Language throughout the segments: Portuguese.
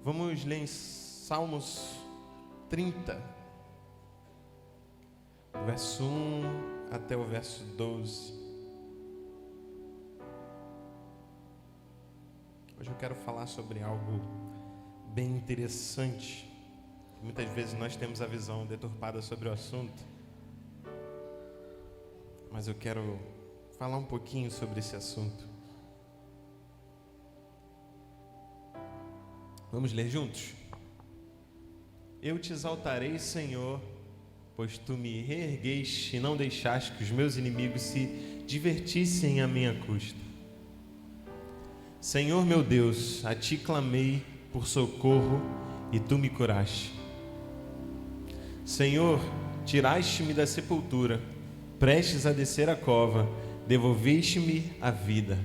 Vamos ler em Salmos 30, verso 1 até o verso 12. Hoje eu quero falar sobre algo bem interessante. Muitas vezes nós temos a visão deturpada sobre o assunto, mas eu quero falar um pouquinho sobre esse assunto. Vamos ler juntos? Eu te exaltarei, Senhor, pois tu me reergueste e não deixaste que os meus inimigos se divertissem à minha custa. Senhor meu Deus, a ti clamei por socorro e tu me curaste. Senhor, tiraste-me da sepultura, prestes a descer a cova, devolveste-me a vida.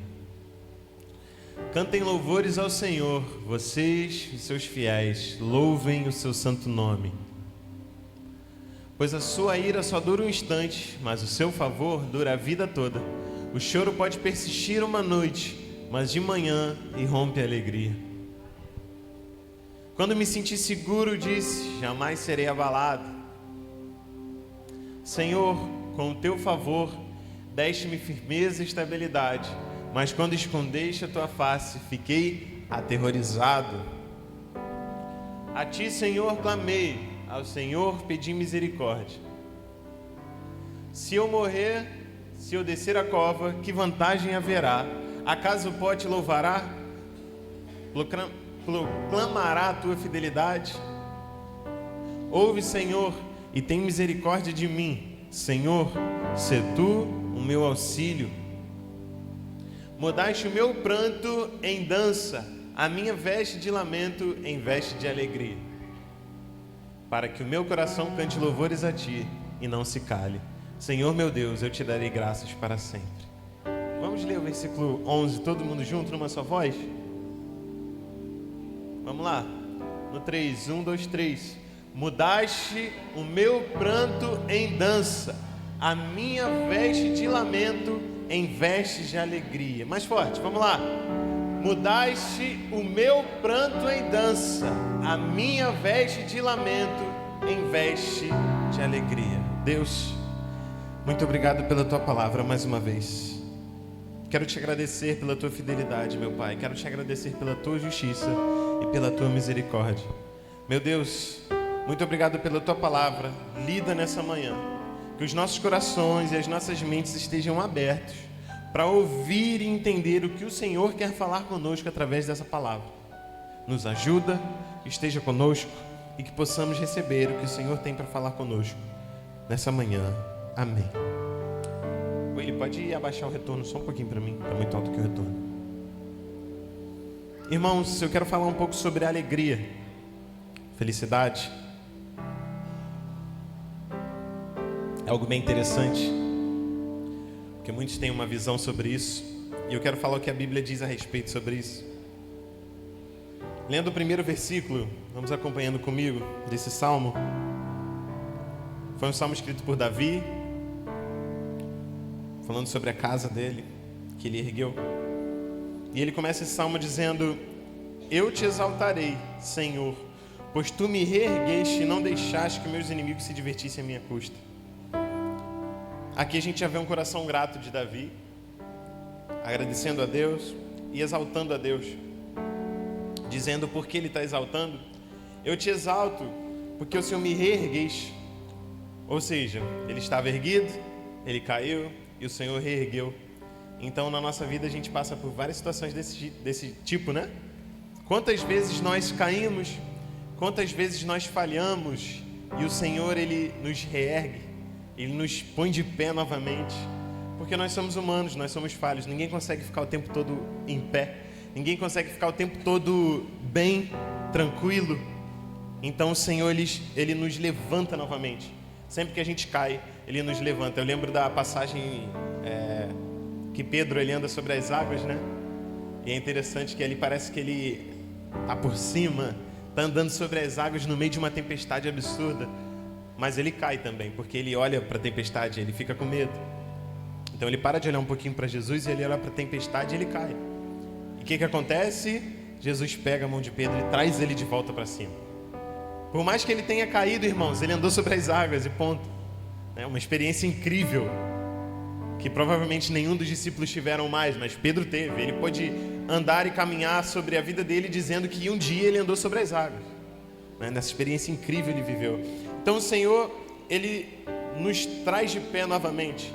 Cantem louvores ao Senhor, vocês e seus fiéis, louvem o seu santo nome. Pois a sua ira só dura um instante, mas o seu favor dura a vida toda. O choro pode persistir uma noite, mas de manhã irrompe a alegria. Quando me senti seguro, disse, jamais serei abalado. Senhor, com o teu favor, deste-me firmeza e estabilidade, mas quando escondeste a tua face, fiquei aterrorizado. A ti, Senhor, clamei, ao Senhor pedi misericórdia. Se eu morrer, se eu descer a cova, que vantagem haverá? Acaso o pó te louvará? Proclamará a tua fidelidade? Ouve, Senhor, e tem misericórdia de mim. Senhor, sê tu o meu auxílio. Mudaste o meu pranto em dança, a minha veste de lamento em veste de alegria, para que o meu coração cante louvores a ti e não se cale. Senhor meu Deus, eu te darei graças para sempre. Vamos ler o versículo 11, todo mundo junto, numa só voz? Vamos lá, no 3, 1, 2, 3. Mudaste o meu pranto em dança, a minha veste de lamento em vestes de alegria. Mais forte, vamos lá. Mudaste o meu pranto em dança, a minha veste de lamento em veste de alegria. Deus, muito obrigado pela tua palavra mais uma vez. Quero te agradecer pela tua fidelidade, meu Pai. Quero te agradecer pela tua justiça e pela tua misericórdia. Meu Deus, muito obrigado pela tua palavra lida nessa manhã. Que os nossos corações e as nossas mentes estejam abertos para ouvir e entender o que o Senhor quer falar conosco através dessa palavra. Nos ajuda, esteja conosco e que possamos receber o que o Senhor tem para falar conosco nessa manhã. Amém. Ele pode abaixar o retorno só um pouquinho para mim, está muito alto aqui o retorno. Irmãos, eu quero falar um pouco sobre alegria, felicidade. É algo bem interessante, porque muitos têm uma visão sobre isso, e eu quero falar o que a Bíblia diz a respeito sobre isso. Lendo o primeiro versículo, vamos acompanhando comigo, desse salmo. Foi um salmo escrito por Davi, falando sobre a casa dele, que ele ergueu. E ele começa esse salmo dizendo: eu te exaltarei, Senhor, pois tu me reergueste e não deixaste que meus inimigos se divertissem à minha custa. Aqui a gente já vê um coração grato de Davi, agradecendo a Deus e exaltando a Deus, dizendo por que ele está exaltando. Eu te exalto porque o Senhor me reergueste. Ou seja, ele estava erguido, ele caiu e o Senhor reergueu. Então na nossa vida a gente passa por várias situações desse tipo, né? Quantas vezes nós caímos, quantas vezes nós falhamos e o Senhor ele nos reergue. Ele nos põe de pé novamente, porque nós somos humanos, nós somos falhos. Ninguém consegue ficar o tempo todo em pé, ninguém consegue ficar o tempo todo bem, tranquilo. Então o Senhor, ele nos levanta novamente. Sempre que a gente cai, Ele nos levanta. Eu lembro da passagem que Pedro ele anda sobre as águas, né? E é interessante que ali parece que ele está por cima, está andando sobre as águas no meio de uma tempestade absurda. Mas ele cai também, porque ele olha para a tempestade, ele fica com medo. Então ele para de olhar um pouquinho para Jesus e ele olha para a tempestade e ele cai. E o que acontece? Jesus pega a mão de Pedro e traz ele de volta para cima. Por mais que ele tenha caído, irmãos, ele andou sobre as águas e ponto. É uma experiência incrível, que provavelmente nenhum dos discípulos tiveram mais, mas Pedro teve. Ele pôde andar e caminhar sobre a vida dele, dizendo que um dia ele andou sobre as águas. Nessa experiência incrível ele viveu. Então o Senhor, ele nos traz de pé novamente.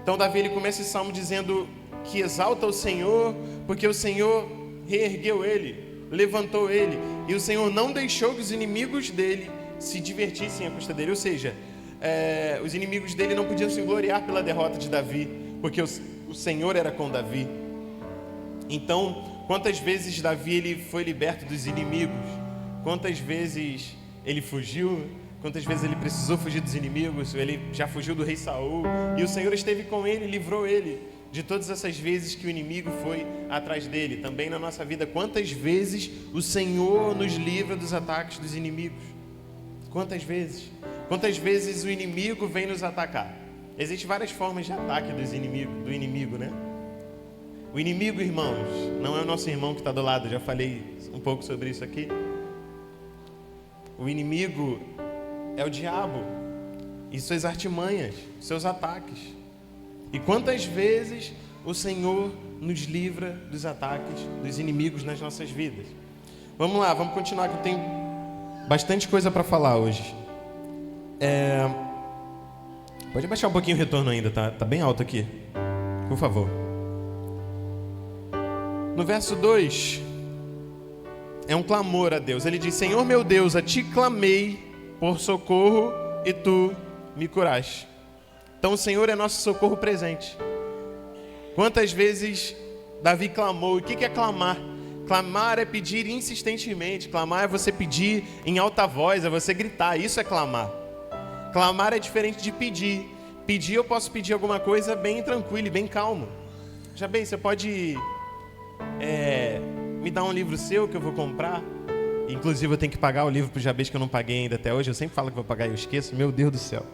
Então Davi, ele começa esse salmo dizendo que exalta o Senhor, porque o Senhor reergueu ele, levantou ele, e o Senhor não deixou que os inimigos dele se divertissem à custa dele. Ou seja, os inimigos dele não podiam se gloriar pela derrota de Davi, porque o Senhor era com Davi. Então, quantas vezes Davi ele foi liberto dos inimigos? Quantas vezes ele fugiu? Quantas vezes ele precisou fugir dos inimigos? Ele já fugiu do rei Saul, e o Senhor esteve com ele, livrou ele de todas essas vezes que o inimigo foi atrás dele. Também na nossa vida, quantas vezes o Senhor nos livra dos ataques dos inimigos? Quantas vezes? Quantas vezes o inimigo vem nos atacar? Existem várias formas de ataque do inimigo, né? O inimigo, irmãos, não é o nosso irmão que está do lado. Já falei um pouco sobre isso aqui. O inimigo é o diabo e suas artimanhas, seus ataques. E quantas vezes o Senhor nos livra dos ataques dos inimigos nas nossas vidas? Vamos lá, vamos continuar, que eu tenho bastante coisa para falar hoje. Pode abaixar um pouquinho o retorno ainda, tá bem alto aqui, por favor. No verso 2, é um clamor a Deus. Ele diz: Senhor meu Deus, a ti clamei por socorro e tu me curaste. Então o Senhor é nosso socorro presente. Quantas vezes Davi clamou? E o que é clamar? Clamar é pedir insistentemente. Clamar é você pedir em alta voz, é você gritar. Isso é clamar. Clamar é diferente de pedir. Pedir, eu posso pedir alguma coisa bem tranquilo e bem calmo. Já bem, você pode me dar um livro seu que eu vou comprar. Inclusive eu tenho que pagar o livro pro Jabez, que eu não paguei ainda até hoje. Eu sempre falo que vou pagar e eu esqueço. Meu Deus do céu.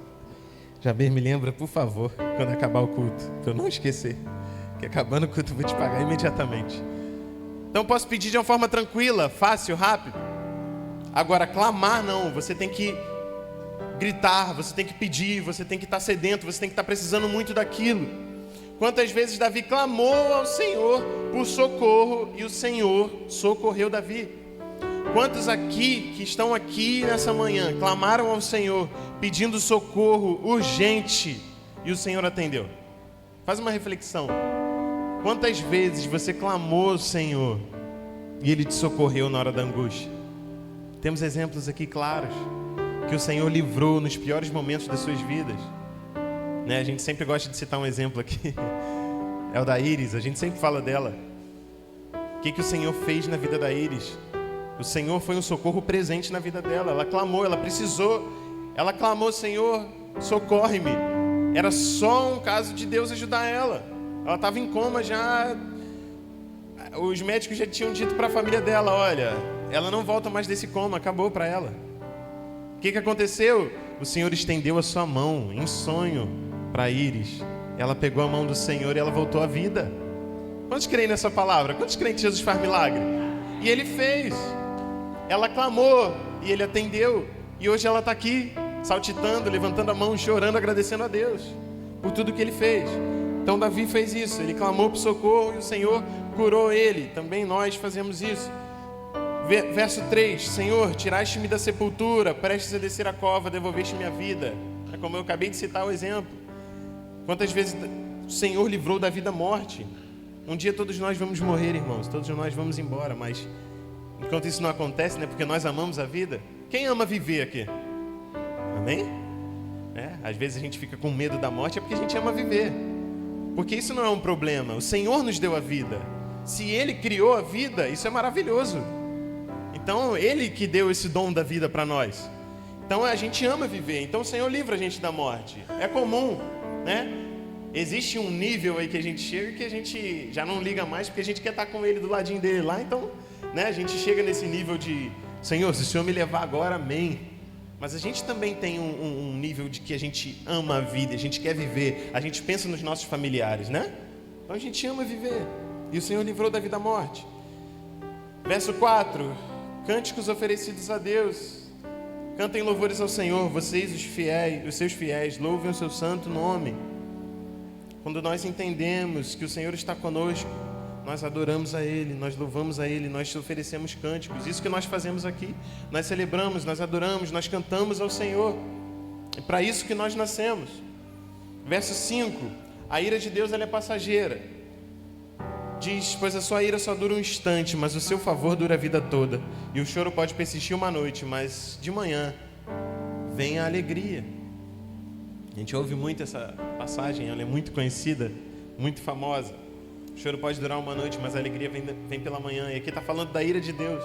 Jabez, me lembra, por favor, quando acabar o culto, para eu não esquecer, que acabando o culto eu vou te pagar imediatamente. Então eu posso pedir de uma forma tranquila, fácil, rápido. Agora, clamar não, você tem que gritar, você tem que pedir, você tem que estar sedento, você tem que estar precisando muito daquilo. Quantas vezes Davi clamou ao Senhor por socorro e o Senhor socorreu Davi? Quantos aqui, que estão aqui nessa manhã, clamaram ao Senhor pedindo socorro urgente e o Senhor atendeu? Faz uma reflexão. Quantas vezes você clamou ao Senhor e Ele te socorreu na hora da angústia? Temos exemplos aqui claros que o Senhor livrou nos piores momentos das suas vidas. A gente sempre gosta de citar um exemplo aqui. É o da Iris, a gente sempre fala dela. O que o Senhor fez na vida da Iris? O Senhor foi um socorro presente na vida dela. Ela clamou, ela precisou. Ela clamou: Senhor, socorre-me. Era só um caso de Deus ajudar ela. Ela estava em coma já. Os médicos já tinham dito para a família dela: olha, ela não volta mais desse coma, acabou para ela. O que aconteceu? O Senhor estendeu a sua mão em sonho para Iris. Ela pegou a mão do Senhor e ela voltou à vida. Quantos creem nessa palavra? Quantos creem que Jesus faz milagre? E Ele fez. Ela clamou e Ele atendeu. E hoje ela está aqui, saltitando, levantando a mão, chorando, agradecendo a Deus por tudo que Ele fez. Então Davi fez isso. Ele clamou por socorro e o Senhor curou ele. Também nós fazemos isso. Verso 3: Senhor, tiraste-me da sepultura, prestes a descer a cova, devolveste minha vida. É como eu acabei de citar o exemplo. Quantas vezes o Senhor livrou da vida à morte? Um dia todos nós vamos morrer, irmãos. Todos nós vamos embora, mas enquanto isso não acontece, né? Porque nós amamos a vida. Quem ama viver aqui? Amém? Às vezes a gente fica com medo da morte, é porque a gente ama viver. Porque isso não é um problema. O Senhor nos deu a vida. Se Ele criou a vida, isso é maravilhoso. Então, Ele que deu esse dom da vida para nós. Então, a gente ama viver. Então, o Senhor livra a gente da morte. É comum, né? Existe um nível aí que a gente chega que a gente já não liga mais, porque a gente quer estar com Ele do ladinho dele lá. Então, né, a gente chega nesse nível de: Senhor, se o Senhor me levar agora, amém. Mas a gente também tem um nível de que a gente ama a vida, a gente quer viver, a gente pensa nos nossos familiares, né? Então a gente ama viver. E o Senhor livrou da vida à morte. Verso 4, cânticos oferecidos a Deus. Cantem louvores ao Senhor, vocês os seus fiéis, louvem o seu santo nome. Quando nós entendemos que o Senhor está conosco, nós adoramos a Ele, nós louvamos a Ele, nós oferecemos cânticos. Isso que nós fazemos aqui, nós celebramos, nós adoramos, nós cantamos ao Senhor. É para isso que nós nascemos. Verso 5, a ira de Deus ela é passageira. Diz, pois a sua ira só dura um instante, mas o seu favor dura a vida toda. E o choro pode persistir uma noite, mas de manhã vem a alegria. A gente ouve muito essa passagem, ela é muito conhecida, muito famosa. O choro pode durar uma noite, mas a alegria vem pela manhã. E aqui está falando da ira de Deus.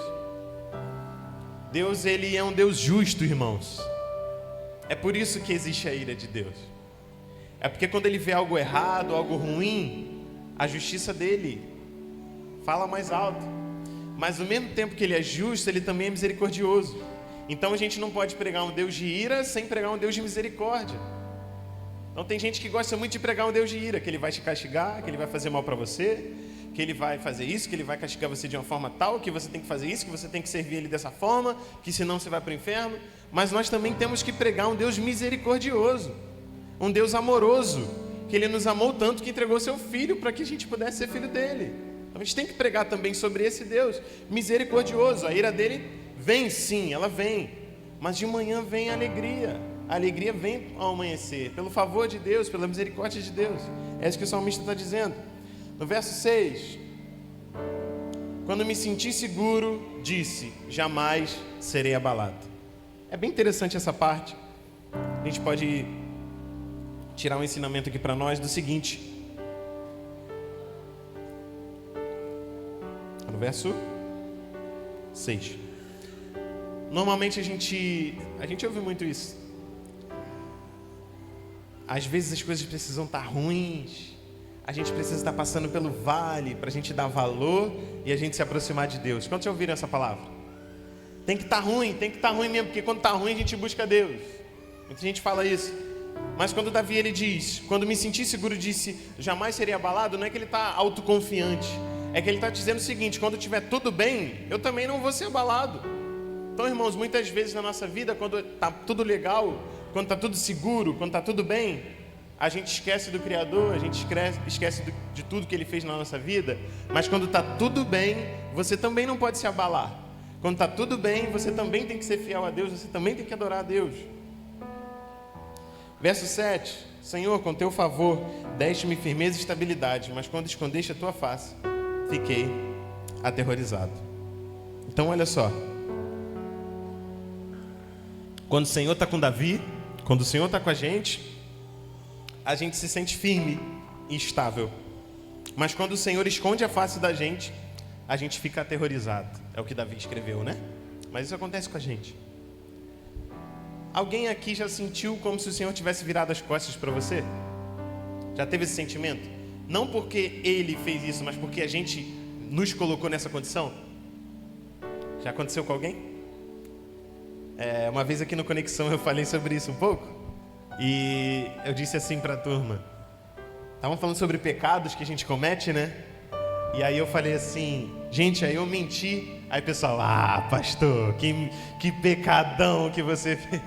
Deus, Ele é um Deus justo, irmãos. É por isso que existe a ira de Deus. É porque quando Ele vê algo errado, algo ruim, a justiça dele fala mais alto. Mas ao mesmo tempo que Ele é justo, Ele também é misericordioso. Então a gente não pode pregar um Deus de ira sem pregar um Deus de misericórdia. Então tem gente que gosta muito de pregar um Deus de ira, que Ele vai te castigar, que Ele vai fazer mal para você, que Ele vai fazer isso, que Ele vai castigar você de uma forma tal, que você tem que fazer isso, que você tem que servir Ele dessa forma, que senão você vai para o inferno. Mas nós também temos que pregar um Deus misericordioso, um Deus amoroso, que Ele nos amou tanto que entregou seu Filho para que a gente pudesse ser filho dEle. Então a gente tem que pregar também sobre esse Deus misericordioso. A ira dEle vem sim, ela vem, mas de manhã vem a alegria. A alegria vem ao amanhecer, pelo favor de Deus, pela misericórdia de Deus. É isso que o salmista está dizendo. No verso 6, quando me senti seguro, disse, jamais serei abalado. É bem interessante essa parte. A gente pode tirar um ensinamento aqui para nós do seguinte. No verso 6. Normalmente a gente ouve muito isso. Às vezes as coisas precisam estar ruins, a gente precisa estar passando pelo vale para a gente dar valor e a gente se aproximar de Deus. Quantos já ouviram essa palavra? Tem que estar ruim mesmo, porque quando está ruim a gente busca Deus. Muita gente fala isso. Mas quando Davi ele diz, quando me senti seguro, disse, jamais serei abalado, não é que ele está autoconfiante, é que ele está dizendo o seguinte, quando estiver tudo bem, eu também não vou ser abalado. Então, irmãos, muitas vezes na nossa vida, quando está tudo legal, quando está tudo seguro, quando está tudo bem, a gente esquece do Criador, a gente esquece de tudo que Ele fez na nossa vida. Mas quando está tudo bem, você também não pode se abalar. Quando está tudo bem, você também tem que ser fiel a Deus, você também tem que adorar a Deus. Verso 7, Senhor, com teu favor, deste-me firmeza e estabilidade, mas quando escondeste a tua face, fiquei aterrorizado. Então olha só, quando o Senhor está com Davi, quando o Senhor está com a gente se sente firme e estável. Mas quando o Senhor esconde a face da gente, a gente fica aterrorizado. É o que Davi escreveu, né? Mas isso acontece com a gente. Alguém aqui já sentiu como se o Senhor tivesse virado as costas para você? Já teve esse sentimento? Não porque Ele fez isso, mas porque a gente nos colocou nessa condição? Já aconteceu com alguém? Uma vez aqui no Conexão eu falei sobre isso um pouco. E eu disse assim para a turma. Estavam falando sobre pecados que a gente comete, né? E aí eu falei assim, gente, aí eu menti. Aí o pessoal, pastor, que pecadão que você fez.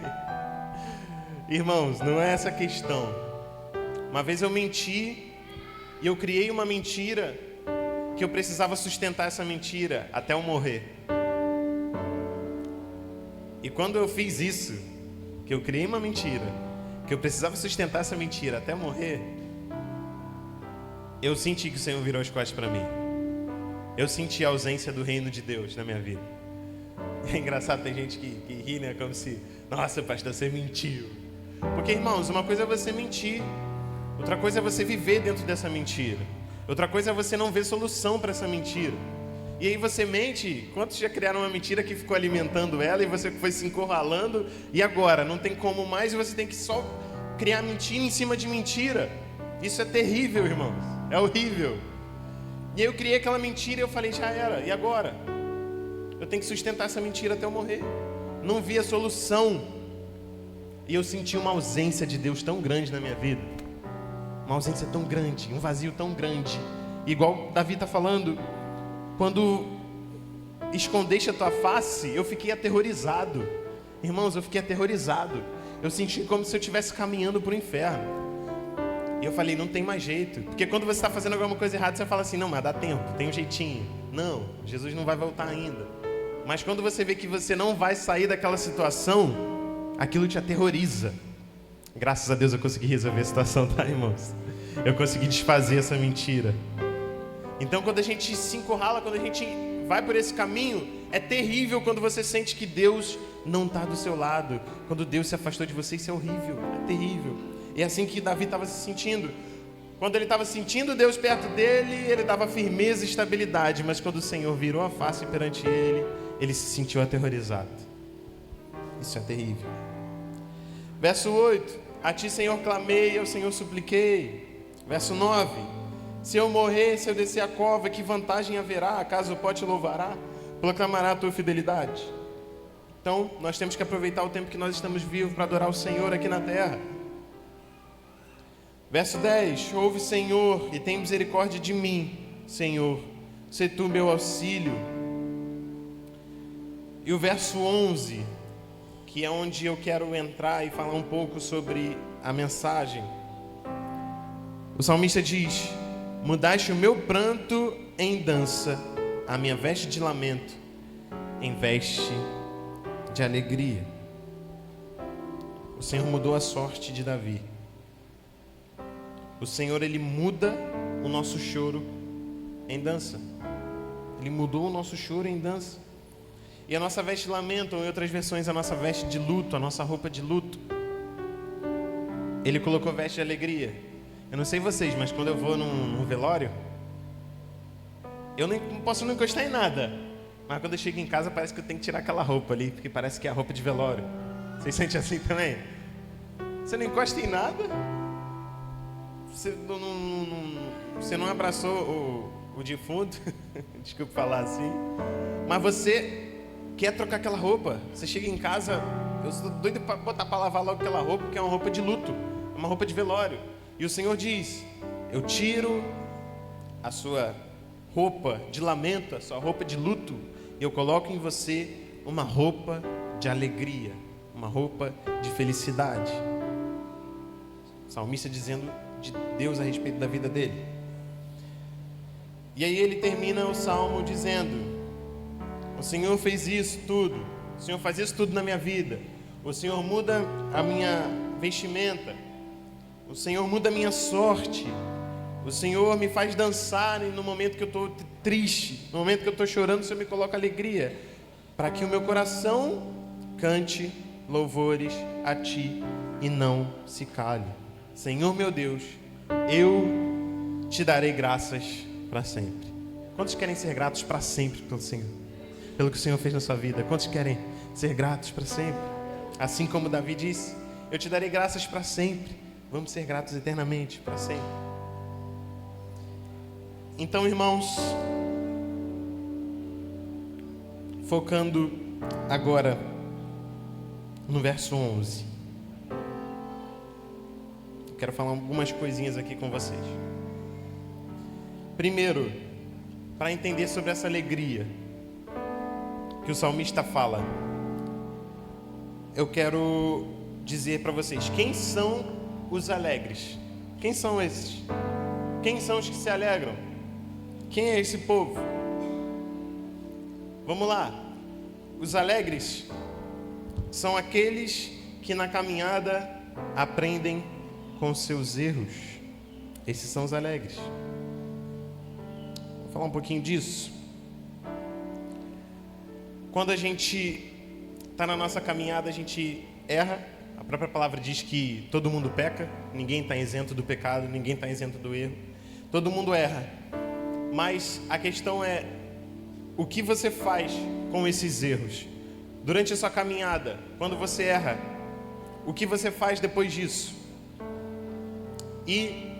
Irmãos, não é essa a questão. Uma vez eu menti e eu criei uma mentira que eu precisava sustentar essa mentira até eu morrer. E quando eu fiz isso, que eu criei uma mentira, que eu precisava sustentar essa mentira até morrer, eu senti que o Senhor virou as costas para mim. Eu senti a ausência do reino de Deus na minha vida. É engraçado, tem gente que ri, né? Como se, nossa, pastor, você mentiu. Porque, irmãos, uma coisa é você mentir, outra coisa é você viver dentro dessa mentira, outra coisa é você não ver solução para essa mentira. E aí você mente. Quantos já criaram uma mentira que ficou alimentando ela e você foi se encurralando e agora não tem como mais e você tem que só criar mentira em cima de mentira? Isso é terrível, irmãos. É horrível. E aí eu criei aquela mentira e eu falei, já era. E agora? Eu tenho que sustentar essa mentira até eu morrer. Não vi a solução. E eu senti uma ausência de Deus tão grande na minha vida. Uma ausência tão grande, um vazio tão grande. Igual Davi está falando, quando escondeste a tua face, eu fiquei aterrorizado. Irmãos, eu fiquei aterrorizado. Eu senti como se eu estivesse caminhando para o inferno. E eu falei, não tem mais jeito. Porque quando você está fazendo alguma coisa errada, você fala assim, não, mas dá tempo, tem um jeitinho. Não, Jesus não vai voltar ainda. Mas quando você vê que você não vai sair daquela situação, aquilo te aterroriza. Graças a Deus eu consegui resolver a situação, tá, irmãos? Eu consegui desfazer essa mentira. Então quando a gente se encurrala, quando a gente vai por esse caminho, é terrível quando você sente que Deus não está do seu lado. Quando Deus se afastou de você, isso é horrível, é terrível. E é assim que Davi estava se sentindo. Quando ele estava sentindo Deus perto dele, ele dava firmeza e estabilidade. Mas quando o Senhor virou a face perante ele, ele se sentiu aterrorizado. Isso é terrível. Verso 8: a ti, Senhor, clamei, ao Senhor supliquei. Verso 9: se eu morrer, se eu descer a cova, que vantagem haverá? Acaso o pó te louvará? Proclamará a tua fidelidade. Então, nós temos que aproveitar o tempo que nós estamos vivos para adorar o Senhor aqui na terra. Verso 10: ouve, Senhor, e tem misericórdia de mim, Senhor, sê tu meu auxílio. E o verso 11, que é onde eu quero entrar e falar um pouco sobre a mensagem. O salmista diz: mudaste o meu pranto em dança, a minha veste de lamento em veste de alegria. O Senhor mudou a sorte de Davi. O Senhor, Ele muda o nosso choro em dança. Ele mudou o nosso choro em dança. E a nossa veste de lamento, ou em outras versões, a nossa veste de luto, a nossa roupa de luto, Ele colocou veste de alegria. Eu não sei vocês, mas quando eu vou num velório, eu não posso não encostar em nada. Mas quando eu chego em casa, parece que eu tenho que tirar aquela roupa ali, porque parece que é a roupa de velório. Vocês sentem assim também? Você não encosta em nada? Você não abraçou o defunto, desculpa falar assim, mas você quer trocar aquela roupa. Você chega em casa, eu sou doido para botar para lavar logo aquela roupa, porque é uma roupa de luto, é uma roupa de velório. E o Senhor diz: eu tiro a sua roupa de lamento, a sua roupa de luto, e eu coloco em você uma roupa de alegria, uma roupa de felicidade. O salmista dizendo de Deus a respeito da vida dele. E aí ele termina o salmo dizendo: o Senhor fez isso tudo, o Senhor faz isso tudo na minha vida, o Senhor muda a minha vestimenta, o Senhor muda a minha sorte, o Senhor me faz dançar no momento que eu estou triste, no momento que eu estou chorando, o Senhor me coloca alegria, para que o meu coração cante louvores a Ti e não se cale. Senhor meu Deus, eu Te darei graças para sempre. Quantos querem ser gratos para sempre pelo Senhor? Pelo que o Senhor fez na sua vida? Quantos querem ser gratos para sempre? Assim como Davi disse: eu Te darei graças para sempre. Vamos ser gratos eternamente, para sempre. Então, irmãos, focando agora no verso 11, eu quero falar algumas coisinhas aqui com vocês. Primeiro, para entender sobre essa alegria que o salmista fala, eu quero dizer para vocês: quem são os alegres? Quem são esses? Quem são os que se alegram? Quem é esse povo? Vamos lá. Os alegres são aqueles que na caminhada aprendem com seus erros. Esses são os alegres. Vou falar um pouquinho disso. Quando a gente está na nossa caminhada, a gente erra. A própria palavra diz que todo mundo peca, ninguém está isento do pecado, ninguém está isento do erro. Todo mundo erra. Mas a questão é: o que você faz com esses erros? Durante a sua caminhada, quando você erra, o que você faz depois disso? E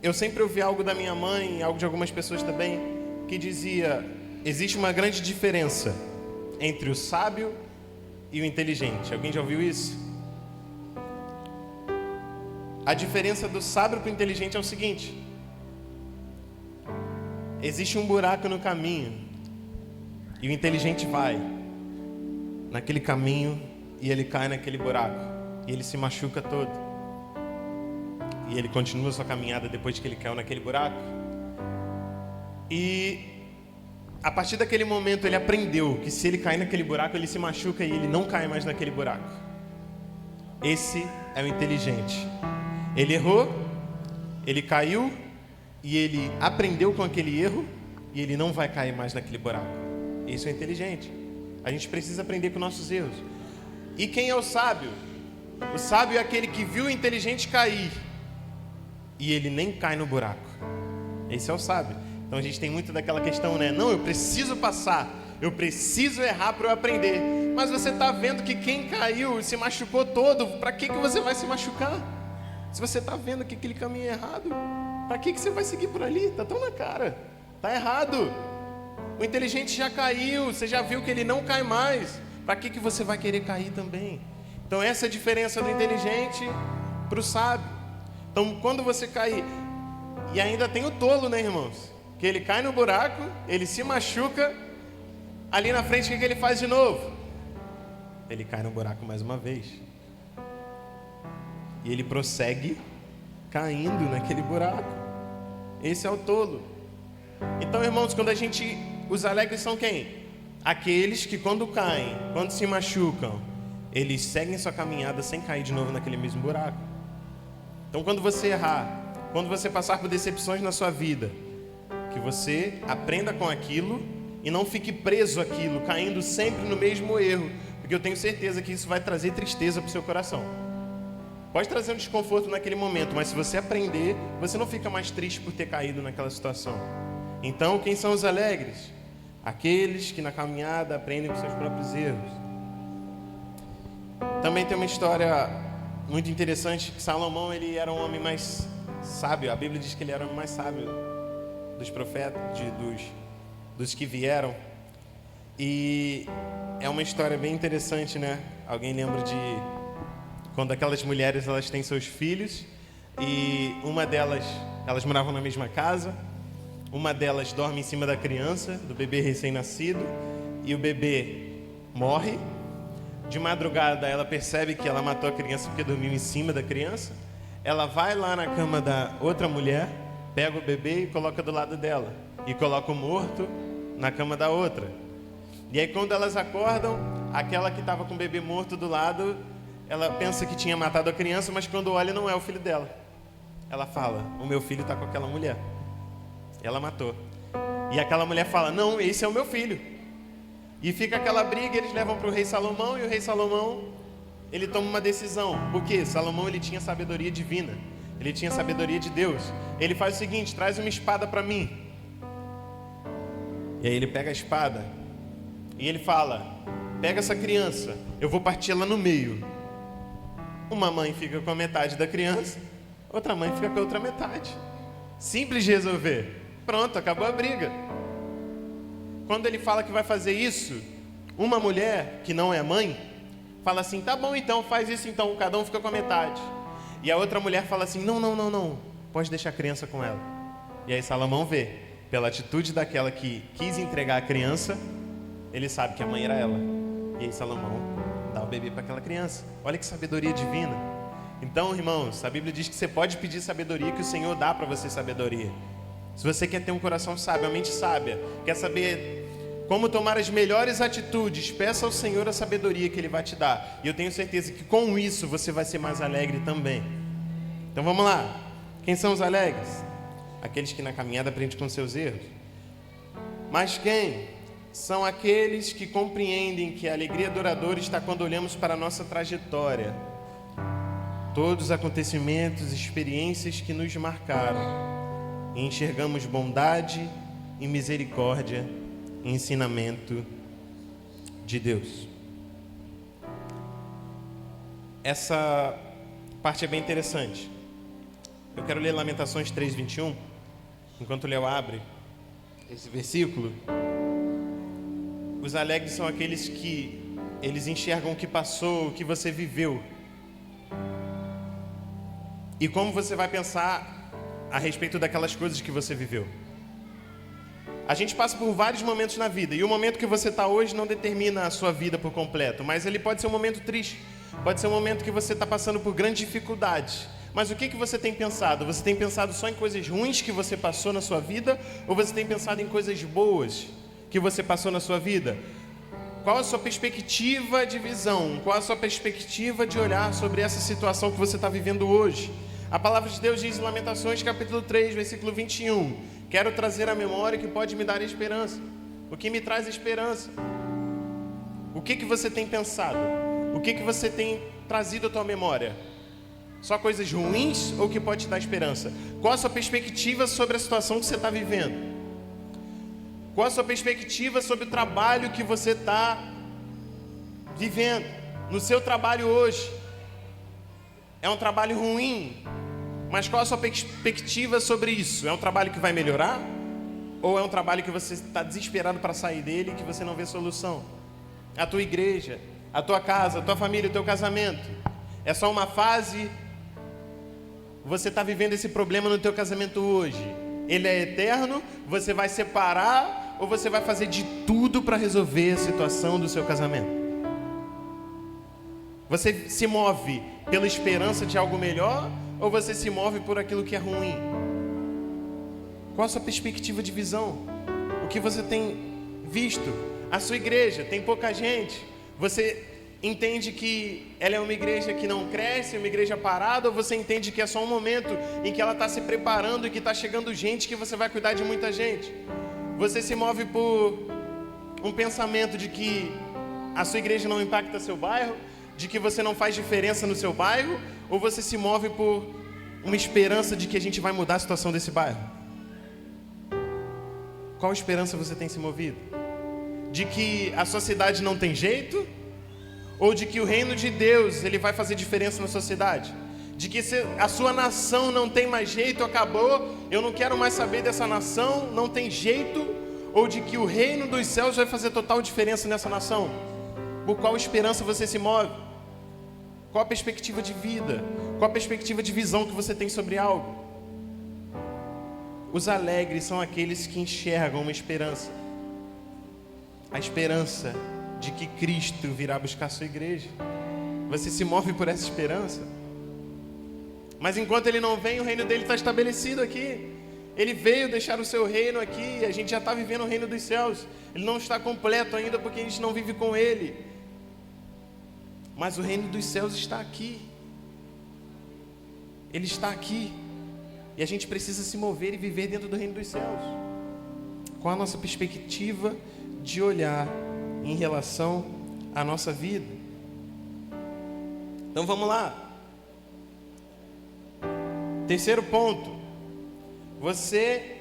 eu sempre ouvi algo da minha mãe, algo de algumas pessoas também, que dizia: existe uma grande diferença entre o sábio e o inteligente. Alguém já ouviu isso? A diferença do sábio para o inteligente é o seguinte: existe um buraco no caminho. E o inteligente vai naquele caminho e ele cai naquele buraco. E ele se machuca todo. E ele continua sua caminhada depois que ele caiu naquele buraco. E a partir daquele momento ele aprendeu que se ele cair naquele buraco, ele se machuca e ele não cai mais naquele buraco. Esse é o inteligente. Ele errou, ele caiu e ele aprendeu com aquele erro e ele não vai cair mais naquele buraco. Esse é o inteligente. A gente precisa aprender com nossos erros. E quem é o sábio? O sábio é aquele que viu o inteligente cair e ele nem cai no buraco. Esse é o sábio. Então a gente tem muito daquela questão, né? Não, eu preciso passar, eu preciso errar para eu aprender. Mas você está vendo que quem caiu se machucou todo, para que você vai se machucar? Se você está vendo que aquele caminho é errado, para que você vai seguir por ali? Está tão na cara, está errado. O inteligente já caiu, você já viu que ele não cai mais. Para que você vai querer cair também? Então essa é a diferença do inteligente para o sábio. Então quando você cair, e ainda tem o tolo, né, irmãos? Que ele cai no buraco, ele se machuca, ali na frente o que ele faz de novo? Ele cai no buraco mais uma vez. E ele prossegue caindo naquele buraco. Esse é o tolo. Então, irmãos, os alegres são quem? Aqueles que quando caem, quando se machucam, eles seguem sua caminhada sem cair de novo naquele mesmo buraco. Então, quando você errar, quando você passar por decepções na sua vida, que você aprenda com aquilo e não fique preso àquilo, caindo sempre no mesmo erro, porque eu tenho certeza que isso vai trazer tristeza para o seu coração. Pode trazer um desconforto naquele momento, mas se você aprender, você não fica mais triste por ter caído naquela situação. Então, quem são os alegres? Aqueles que na caminhada aprendem com seus próprios erros. Também tem uma história muito interessante, que Salomão ele era um homem mais sábio. A Bíblia diz que ele era o homem mais sábio dos profetas, dos que vieram. E é uma história bem interessante, né? Alguém lembra de quando aquelas mulheres elas têm seus filhos e uma delas, elas moravam na mesma casa, uma delas dorme em cima da criança, do bebê recém-nascido, e o bebê morre. De madrugada ela percebe que ela matou a criança porque dormiu em cima da criança. Ela vai lá na cama da outra mulher, pega o bebê e coloca do lado dela, e coloca o morto na cama da outra. E aí quando elas acordam, aquela que estava com o bebê morto do lado, ela pensa que tinha matado a criança, mas quando olha não é o filho dela. Ela fala, o meu filho está com aquela mulher. Ela matou. E aquela mulher fala, não, esse é o meu filho. E fica aquela briga, eles levam para o rei Salomão, e o rei Salomão, ele toma uma decisão. Por quê? Salomão ele tinha sabedoria divina. Ele tinha sabedoria de Deus. Ele faz o seguinte, traz uma espada para mim. E aí ele pega a espada e ele fala, pega essa criança, eu vou partir ela no meio. Uma mãe fica com a metade da criança, outra mãe fica com a outra metade. Simples de resolver. Pronto, acabou a briga. Quando ele fala que vai fazer isso, uma mulher, que não é mãe, fala assim, tá bom então, faz isso então, cada um fica com a metade. E a outra mulher fala assim, não, pode deixar a criança com ela. E aí Salomão vê, pela atitude daquela que quis entregar a criança, ele sabe que a mãe era ela. E aí Salomão dá o bebê para aquela criança. Olha que sabedoria divina. Então, irmãos, a Bíblia diz que você pode pedir sabedoria, que o Senhor dá para você sabedoria. Se você quer ter um coração sábio, a mente sábia, quer saber como tomar as melhores atitudes, peça ao Senhor a sabedoria que Ele vai te dar. E eu tenho certeza que com isso você vai ser mais alegre também. Então vamos lá. Quem são os alegres? Aqueles que na caminhada aprendem com seus erros. Mas quem? São aqueles que compreendem que a alegria duradoura está quando olhamos para a nossa trajetória. Todos os acontecimentos, experiências que nos marcaram. E enxergamos bondade e misericórdia e ensinamento de Deus. Essa parte é bem interessante. Eu quero ler Lamentações 3:21. Enquanto o Léo abre esse versículo. Os alegres são aqueles que eles enxergam o que passou, o que você viveu. E como você vai pensar a respeito daquelas coisas que você viveu. A gente passa por vários momentos na vida, e o momento que você está hoje não determina a sua vida por completo, mas ele pode ser um momento triste, pode ser um momento que você está passando por grandes dificuldades. Mas o que você tem pensado? Você tem pensado só em coisas ruins que você passou na sua vida, ou você tem pensado em coisas boas que você passou na sua vida? Qual a sua perspectiva de visão? Qual a sua perspectiva de olhar sobre essa situação que você está vivendo hoje? A palavra de Deus diz em Lamentações, capítulo 3, versículo 21. Quero trazer a memória que pode me dar esperança. O que me traz esperança? O que você tem pensado? O que você tem trazido à tua memória? Só coisas ruins ou que pode te dar esperança? Qual a sua perspectiva sobre a situação que você está vivendo? Qual a sua perspectiva sobre o trabalho que você está vivendo? No seu trabalho hoje, é um trabalho ruim, mas qual a sua perspectiva sobre isso? É um trabalho que vai melhorar? Ou é um trabalho que você está desesperado para sair dele e que você não vê solução? A tua igreja, a tua casa, a tua família, o teu casamento, é só uma fase? Você está vivendo esse problema no teu casamento hoje, ele é eterno? Você vai separar ou você vai fazer de tudo para resolver a situação do seu casamento? Você se move pela esperança de algo melhor ou você se move por aquilo que é ruim? Qual a sua perspectiva de visão? O que você tem visto? A sua igreja tem pouca gente. Você entende que ela é uma igreja que não cresce, uma igreja parada, ou você entende que é só um momento em que ela está se preparando e que está chegando gente, que você vai cuidar de muita gente? Você se move por um pensamento de que a sua igreja não impacta seu bairro, de que você não faz diferença no seu bairro, ou você se move por uma esperança de que a gente vai mudar a situação desse bairro? Qual esperança você tem se movido? De que a sua cidade não tem jeito? Ou de que o reino de Deus ele vai fazer diferença na sua cidade? De que a sua nação não tem mais jeito, acabou, eu não quero mais saber dessa nação, não tem jeito? Ou de que o reino dos céus vai fazer total diferença nessa nação? Por qual esperança você se move? Qual a perspectiva de vida? Qual a perspectiva de visão que você tem sobre algo? Os alegres são aqueles que enxergam uma esperança. A esperança de que Cristo virá buscar a sua igreja. Você se move por essa esperança? Mas enquanto Ele não vem, o reino dele está estabelecido aqui. Ele veio deixar o seu reino aqui, a gente já está vivendo o reino dos céus. Ele não está completo ainda porque a gente não vive com Ele. Mas o reino dos céus está aqui. Ele está aqui. E a gente precisa se mover e viver dentro do reino dos céus. Qual a nossa perspectiva de olhar em relação à nossa vida? Então vamos lá. Terceiro ponto. Você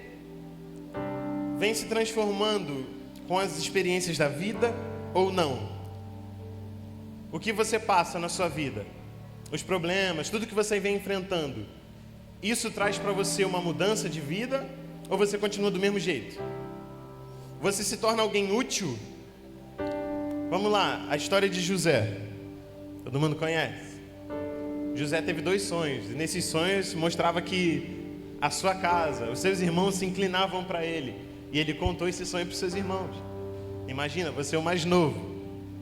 vem se transformando com as experiências da vida ou não? O que você passa na sua vida, os problemas, tudo que você vem enfrentando, isso traz para você uma mudança de vida ou você continua do mesmo jeito? Você se torna alguém útil? Vamos lá, a história de José. Todo mundo conhece? José teve 2 sonhos, e nesses sonhos mostrava que a sua casa, os seus irmãos se inclinavam para ele, e ele contou esse sonho para os seus irmãos. Imagina, você é o mais novo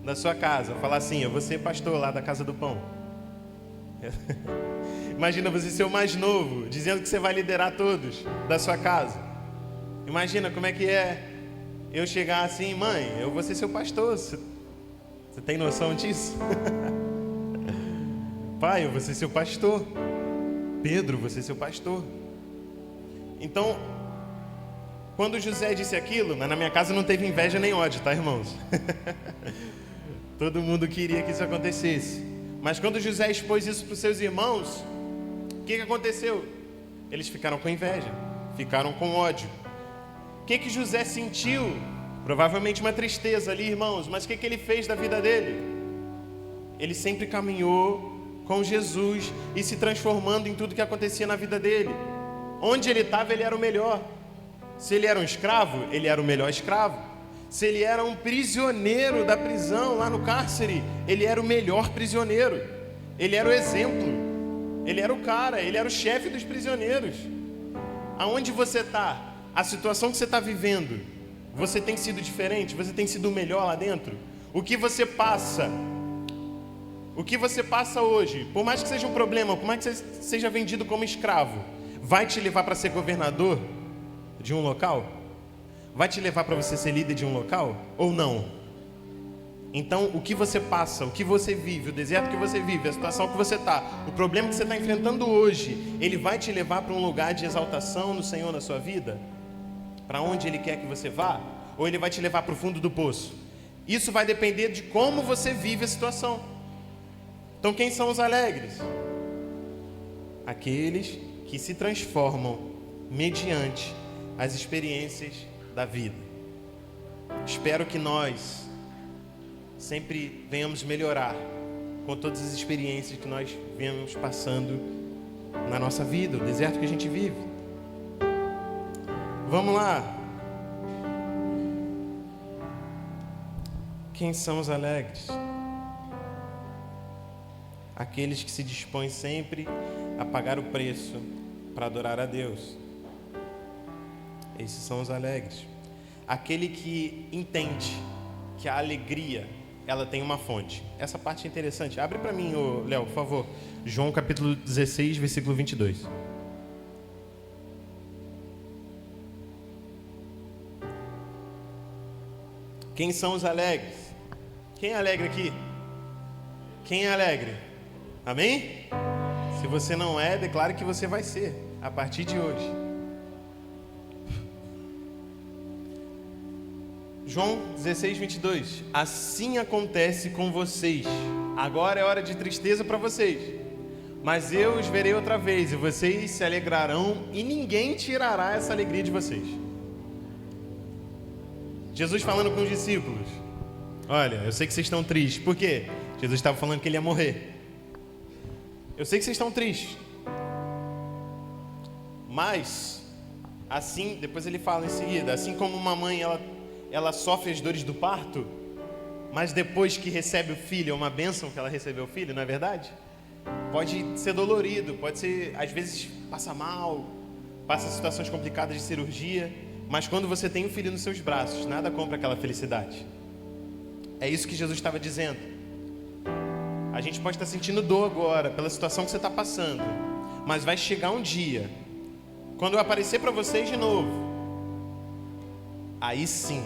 da sua casa, falar assim: eu vou ser pastor lá da Casa do Pão. Imagina você ser o mais novo, dizendo que você vai liderar todos da sua casa. Imagina como é que é eu chegar assim: mãe, eu vou ser seu pastor. Você tem noção disso? Pai, eu vou ser seu pastor. Pedro, você é seu pastor. Então, quando José disse aquilo, na minha casa não teve inveja nem ódio, tá, irmãos? Todo mundo queria que isso acontecesse. Mas quando José expôs isso para os seus irmãos, o que aconteceu? Eles ficaram com inveja, ficaram com ódio. O que José sentiu? Provavelmente uma tristeza ali, irmãos. Mas o que ele fez da vida dele? Ele sempre caminhou com Jesus e se transformando em tudo que acontecia na vida dele. Onde ele estava, ele era o melhor. Se ele era um escravo, ele era o melhor escravo. Se ele era um prisioneiro da prisão, lá no cárcere, ele era o melhor prisioneiro. Ele era o exemplo. Ele era o cara, ele era o chefe dos prisioneiros. Aonde você está, a situação que você está vivendo, Você tem sido diferente? Você tem sido o melhor lá dentro? O que você passa hoje, por mais que seja um problema, por mais que você seja vendido como escravo, vai te levar para ser governador de um local? Vai te levar para você ser líder de um local? Ou não? Então, o que você passa, o que você vive, o deserto que você vive, a situação que você está, o problema que você está enfrentando hoje, ele vai te levar para um lugar de exaltação no Senhor na sua vida? Para onde Ele quer que você vá? Ou Ele vai te levar para o fundo do poço? Isso vai depender de como você vive a situação. Então, quem são os alegres? Aqueles que se transformam mediante as experiências da vida. Espero que nós sempre venhamos melhorar com todas as experiências que nós venhamos passando na nossa vida, o deserto que a gente vive. Vamos lá. Quem são os alegres? Aqueles que se dispõem sempre a pagar o preço para adorar a Deus. Esses são os alegres. Aquele que entende que a alegria, ela tem uma fonte. Essa parte é interessante. Abre para mim, Léo, por favor. João capítulo 16, versículo 22. Quem são os alegres? Quem é alegre aqui? Quem é alegre? Amém? Se você não é, declare que você vai ser a partir de hoje. João 16, 22. Assim acontece com vocês. Agora é hora de tristeza para vocês, mas eu os verei outra vez e vocês se alegrarão e ninguém tirará essa alegria de vocês. Jesus falando com os discípulos: olha, eu sei que vocês estão tristes. Por quê? Jesus estava falando que ele ia morrer. Eu sei que vocês estão tristes, mas assim, depois ele fala em seguida, assim como uma mãe ela sofre as dores do parto, mas depois que recebe o filho, é uma bênção que ela recebeu o filho, não é verdade? Pode ser dolorido, pode ser, às vezes passa mal, passa situações complicadas de cirurgia, mas quando você tem um filho nos seus braços, nada compra aquela felicidade. É isso que Jesus estava dizendo. A gente pode estar sentindo dor agora pela situação que você está passando, mas vai chegar um dia, quando eu aparecer para vocês de novo, aí sim,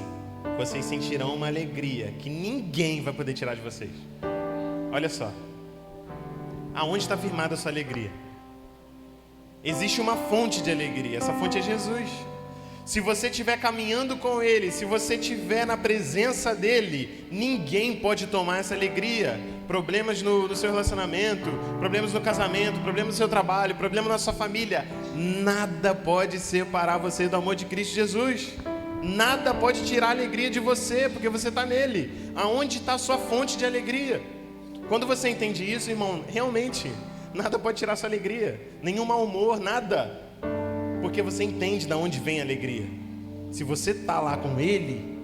vocês sentirão uma alegria que ninguém vai poder tirar de vocês. Olha só, aonde está firmada a sua alegria? Existe uma fonte de alegria, essa fonte é Jesus. Se você estiver caminhando com Ele, se você estiver na presença dEle, ninguém pode tomar essa alegria. Problemas no seu relacionamento, problemas no casamento, problemas no seu trabalho, problemas na sua família, nada pode separar você do amor de Cristo Jesus. Nada pode tirar a alegria de você, porque você está nele. Aonde está a sua fonte de alegria? Quando você entende isso, irmão, realmente, nada pode tirar a sua alegria. Nenhum mau humor, nada. Porque você entende de onde vem a alegria. Se você está lá com Ele,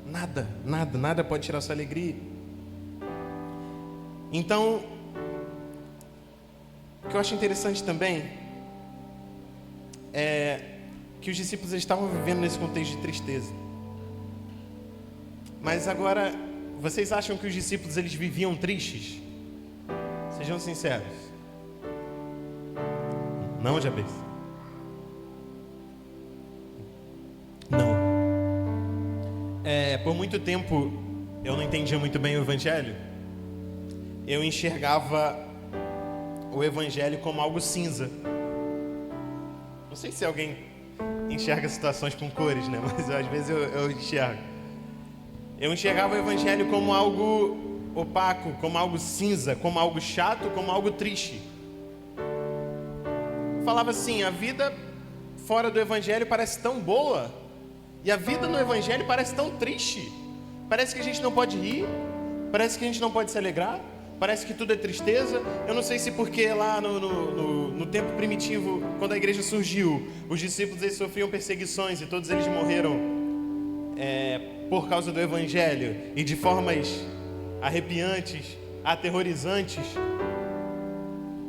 nada pode tirar a sua alegria. Então, o que eu acho interessante também é que os discípulos estavam vivendo nesse contexto de tristeza. Mas agora, vocês acham que os discípulos eles viviam tristes? Sejam sinceros. Não, Jabez? Não. Por muito tempo eu não entendia muito bem o Evangelho. Eu enxergava o Evangelho como algo cinza. Não sei se alguém enxerga situações com cores, né? Mas às vezes eu enxergo. Eu enxergava o Evangelho como algo opaco, como algo cinza, como algo chato, como algo triste. Eu falava assim, a vida fora do Evangelho parece tão boa, e a vida no Evangelho parece tão triste. Parece que a gente não pode rir, parece que a gente não pode se alegrar, parece que tudo é tristeza. Eu não sei se porque lá no tempo primitivo, quando a igreja surgiu, os discípulos eles sofriam perseguições e todos eles morreram por causa do Evangelho e de formas arrepiantes, aterrorizantes,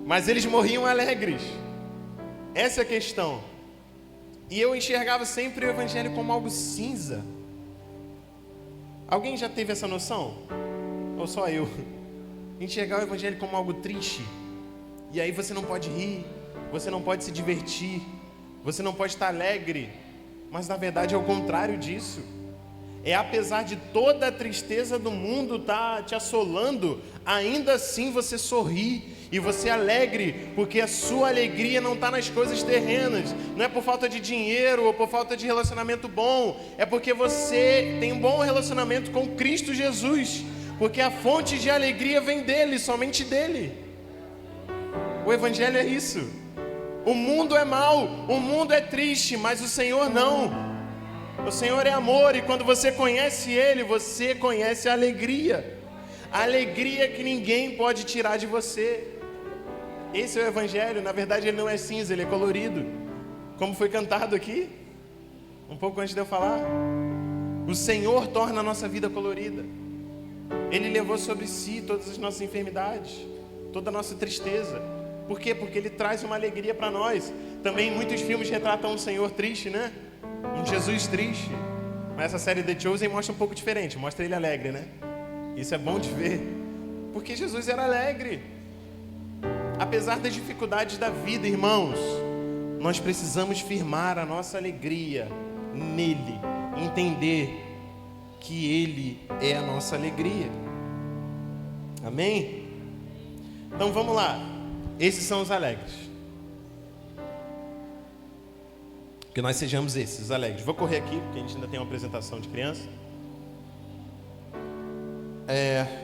mas eles morriam alegres. Essa é a questão. E eu enxergava sempre o Evangelho como algo cinza. Alguém já teve essa noção? Ou só eu? Enxergar o evangelho como algo triste. E aí você não pode rir, você não pode se divertir, você não pode estar alegre. Mas na verdade é o contrário disso. É apesar de toda a tristeza do mundo estar te assolando, ainda assim você sorri e você é alegre, porque a sua alegria não está nas coisas terrenas. Não é por falta de dinheiro ou por falta de relacionamento bom, é porque você tem um bom relacionamento com Cristo Jesus, porque a fonte de alegria vem dele, somente dele. O evangelho é isso. O mundo é mau, o mundo é triste, mas o Senhor não. O Senhor é amor, e quando você conhece Ele, você conhece a alegria. A alegria que ninguém pode tirar de você. Esse é o evangelho. Na verdade ele não é cinza, ele é colorido. Como foi cantado aqui, um pouco antes de eu falar. O Senhor torna a nossa vida colorida. Ele levou sobre si todas as nossas enfermidades, toda a nossa tristeza. Por quê? Porque Ele traz uma alegria para nós. Também muitos filmes retratam um Senhor triste, né? Um Jesus triste. Mas essa série The Chosen mostra um pouco diferente. Mostra Ele alegre, né? Isso é bom de ver. Porque Jesus era alegre. Apesar das dificuldades da vida, irmãos, nós precisamos firmar a nossa alegria nele. Entender que Ele é a nossa alegria. Amém? Então vamos lá. Esses são os alegres. Que nós sejamos esses, os alegres. Vou correr aqui, porque a gente ainda tem uma apresentação de criança.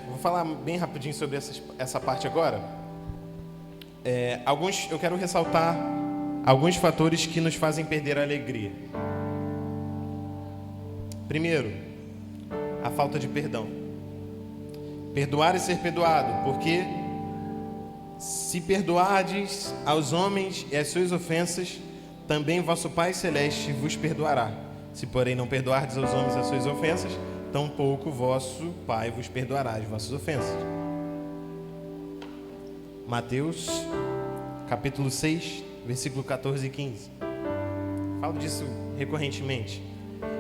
Vou falar bem rapidinho sobre essa parte agora. Eu quero ressaltar alguns fatores que nos fazem perder a alegria. Primeiro, a falta de perdão. Perdoar e ser perdoado, porque se perdoardes aos homens e as suas ofensas, também vosso Pai Celeste vos perdoará. Se, porém, não perdoardes aos homens as suas ofensas, tampouco vosso Pai vos perdoará as vossas ofensas. Mateus, capítulo 6, versículo 14 e 15. Falo disso recorrentemente.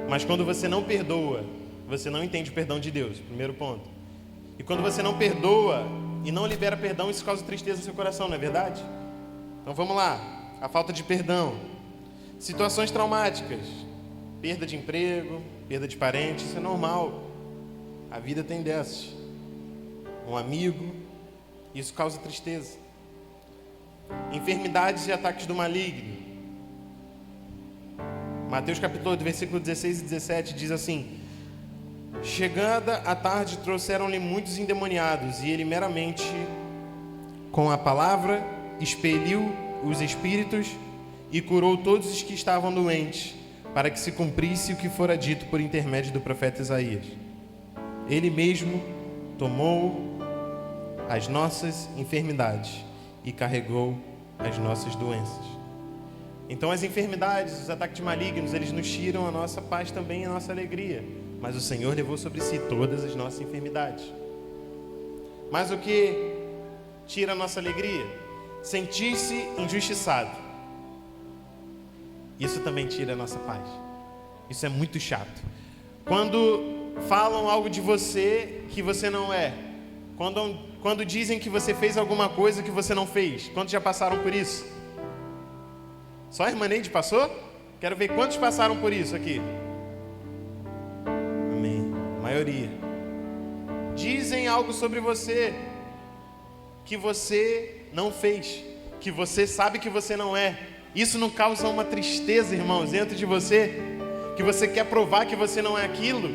Mas quando você não perdoa, você não entende o perdão de Deus, primeiro ponto. E quando você não perdoa e não libera perdão, isso causa tristeza no seu coração, não é verdade? Então vamos lá. A falta de perdão. Situações traumáticas, perda de emprego, perda de parente, isso é normal. A vida tem dessas. Um amigo, isso causa tristeza. Enfermidades e ataques do maligno. Mateus capítulo 8, versículo 16 e 17 diz assim: chegada a tarde, trouxeram-lhe muitos endemoniados, e ele meramente, com a palavra, expeliu os espíritos e curou todos os que estavam doentes, para que se cumprisse o que fora dito por intermédio do profeta Isaías. Ele mesmo tomou as nossas enfermidades e carregou as nossas doenças. Então as enfermidades, os ataques malignos, eles nos tiram a nossa paz também e a nossa alegria. Mas o Senhor levou sobre si todas as nossas enfermidades. Mas o que tira a nossa alegria? Sentir-se injustiçado. Isso também tira a nossa paz. Isso é muito chato. Quando falam algo de você que você não é. Quando dizem que você fez alguma coisa que você não fez. Quantos já passaram por isso? Só a irmã Neide passou? Quero ver quantos passaram por isso aqui. Amém. A maioria. Dizem algo sobre você que você não fez, que você sabe que você não é. Isso não causa uma tristeza, irmãos, dentro de você? Que você quer provar que você não é aquilo?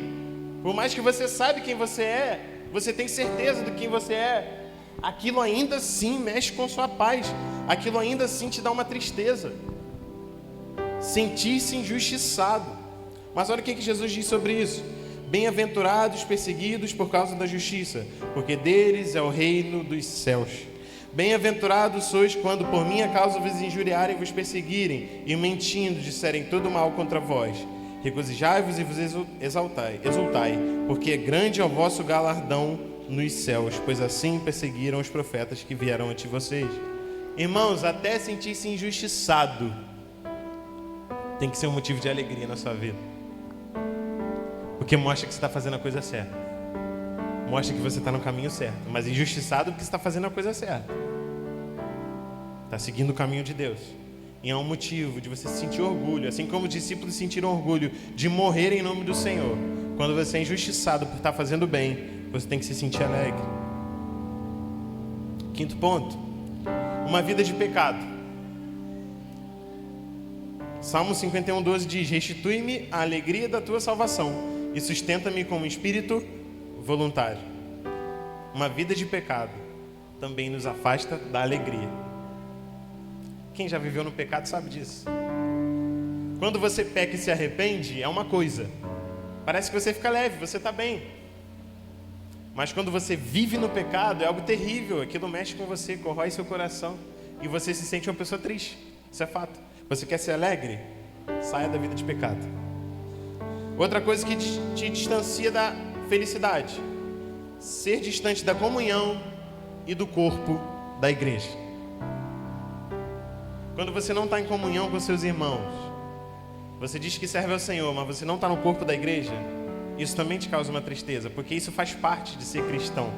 Por mais que você saiba quem você é, você tem certeza de quem você é, aquilo ainda assim mexe com sua paz. Aquilo ainda assim te dá uma tristeza. Sentir-se injustiçado. Mas olha o que Jesus diz sobre isso. Bem-aventurados perseguidos por causa da justiça, porque deles é o reino dos céus. Bem-aventurados sois quando por minha causa vos injuriarem e vos perseguirem, e mentindo disserem todo mal contra vós. Regozijai-vos e vos exultai, porque é grande é o vosso galardão nos céus, pois assim perseguiram os profetas que vieram ante vocês. Irmãos, até sentir-se injustiçado tem que ser um motivo de alegria na sua vida. porque mostra que você está fazendo a coisa certa. Mostra que você está no caminho certo. Mas injustiçado porque você está fazendo a coisa certa. Está seguindo o caminho de Deus. E é um motivo de você sentir orgulho, assim como os discípulos sentiram orgulho de morrer em nome do Senhor. Quando você é injustiçado por estar fazendo bem, você tem que se sentir alegre. Quinto ponto, uma vida de pecado. Salmo 51:12 diz: restitui-me a alegria da tua salvação e sustenta-me com um espírito voluntário. Uma vida de pecado também nos afasta da alegria. Quem já viveu no pecado sabe disso. Quando você peca e se arrepende, é uma coisa. Parece que você fica leve, você está bem. Mas quando você vive no pecado, é algo terrível. Aquilo mexe com você, corrói seu coração. E você se sente uma pessoa triste. Isso é fato. Você quer ser alegre? Saia da vida de pecado. Outra coisa que te distancia da felicidade: ser distante da comunhão e do corpo da igreja. Quando você não está em comunhão com seus irmãos, você diz que serve ao Senhor, mas você não está no corpo da igreja, isso também te causa uma tristeza, porque isso faz parte de ser cristão.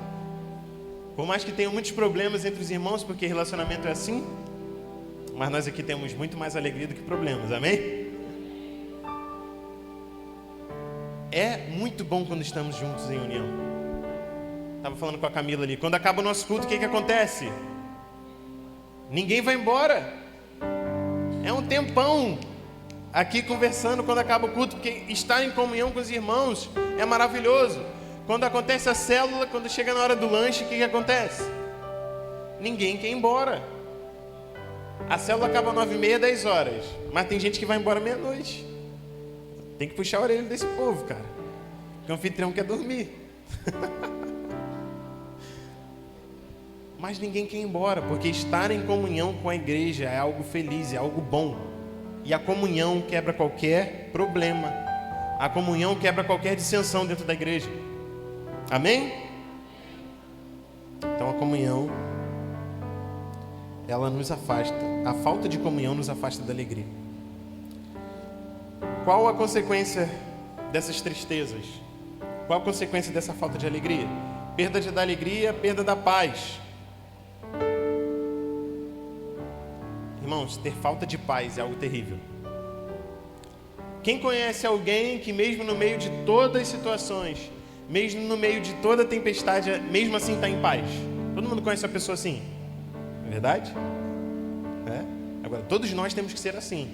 Por mais que tenham muitos problemas entre os irmãos, porque relacionamento é assim, mas nós aqui temos muito mais alegria do que problemas, amém? É muito bom quando estamos juntos em união. Estava falando com a Camila ali, quando acaba o nosso culto, o que acontece? Ninguém vai embora. É um tempão aqui conversando quando acaba o culto, porque estar em comunhão com os irmãos é maravilhoso. Quando acontece a célula, quando chega na hora do lanche, o que acontece? Ninguém quer ir embora. A célula acaba 9h30, 10 horas, mas tem gente que vai embora meia-noite. Tem que puxar a orelha desse povo, cara, porque o anfitrião quer dormir. Mas ninguém quer ir embora, porque estar em comunhão com a igreja é algo feliz, é algo bom. E a comunhão quebra qualquer problema. A comunhão quebra qualquer dissensão dentro da igreja. Amém? Então a comunhão, ela nos afasta. A falta de comunhão nos afasta da alegria. Qual a consequência dessas tristezas? Qual a consequência dessa falta de alegria? Perda da alegria, perda da paz. Irmãos, ter falta de paz é algo terrível. Quem conhece alguém que mesmo no meio de todas as situações, mesmo no meio de toda a tempestade, mesmo assim está em paz? Todo mundo conhece uma pessoa assim? Não é verdade? É? Agora, todos nós temos que ser assim.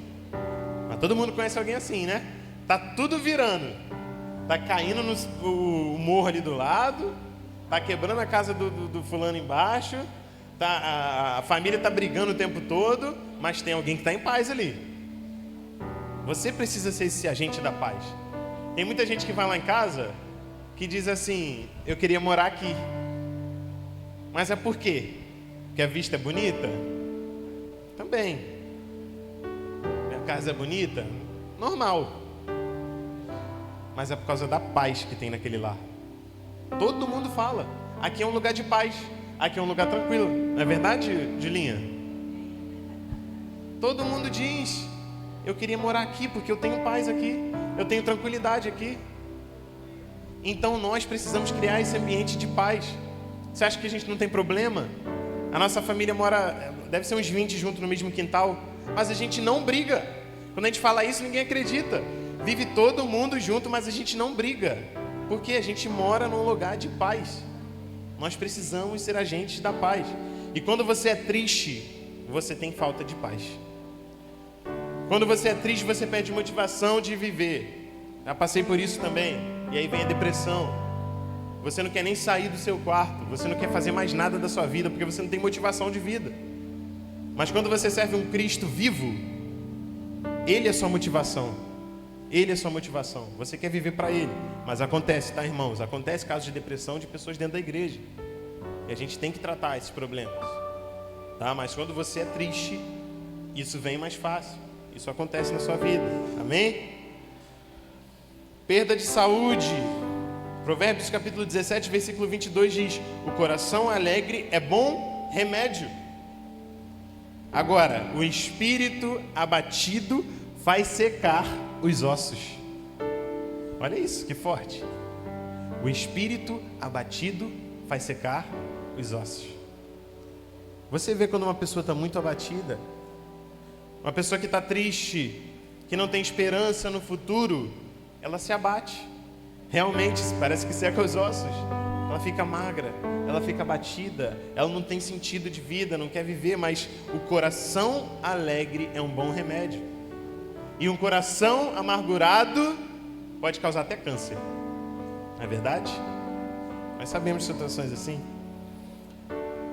Mas todo mundo conhece alguém assim, né? Tá tudo virando. Tá caindo no morro ali do lado, tá quebrando a casa do fulano embaixo, a família está brigando o tempo todo, mas tem alguém que está em paz ali. Você precisa ser esse agente da paz. Tem muita gente que vai lá em casa que diz assim: eu queria morar aqui. Mas é por quê? Porque a vista é bonita? Também. Minha casa é bonita? Normal. Mas é por causa da paz que tem naquele lar. Todo mundo fala: aqui é um lugar de paz. Aqui é um lugar tranquilo. Não é verdade, Julinha? Todo mundo diz: eu queria morar aqui porque eu tenho paz aqui, eu tenho tranquilidade aqui. Então nós precisamos criar esse ambiente de paz. Você acha que a gente não tem problema? A nossa família mora, deve ser uns 20 juntos no mesmo quintal, mas a gente não briga. Quando a gente fala isso, ninguém acredita. Vive todo mundo junto, mas a gente não briga, porque a gente mora num lugar de paz. Nós precisamos ser agentes da paz. E quando você é triste, você tem falta de paz. Quando você é triste, você perde motivação de viver. Já passei por isso também. E aí vem a depressão. Você não quer nem sair do seu quarto. Você não quer fazer mais nada da sua vida, porque você não tem motivação de vida. Mas quando você serve um Cristo vivo, Ele é sua motivação. Ele é sua motivação. Você quer viver para Ele. Mas acontece, tá, irmãos? Acontece casos de depressão de pessoas dentro da igreja. E a gente tem que tratar esses problemas. Tá? Mas quando você é triste, isso vem mais fácil. Isso acontece na sua vida. Amém? Perda de saúde. Provérbios capítulo 17, versículo 22 diz: o coração alegre é bom remédio. Agora, o espírito abatido faz secar os ossos. Olha isso, que forte. O espírito abatido faz secar os ossos. Você vê quando uma pessoa está muito abatida, uma pessoa que está triste, que não tem esperança no futuro, ela se abate. Realmente, parece que seca os ossos. Ela fica magra, ela fica abatida, ela não tem sentido de vida, não quer viver, mas o coração alegre é um bom remédio. E um coração amargurado pode causar até câncer. Não é verdade? Nós sabemos situações assim.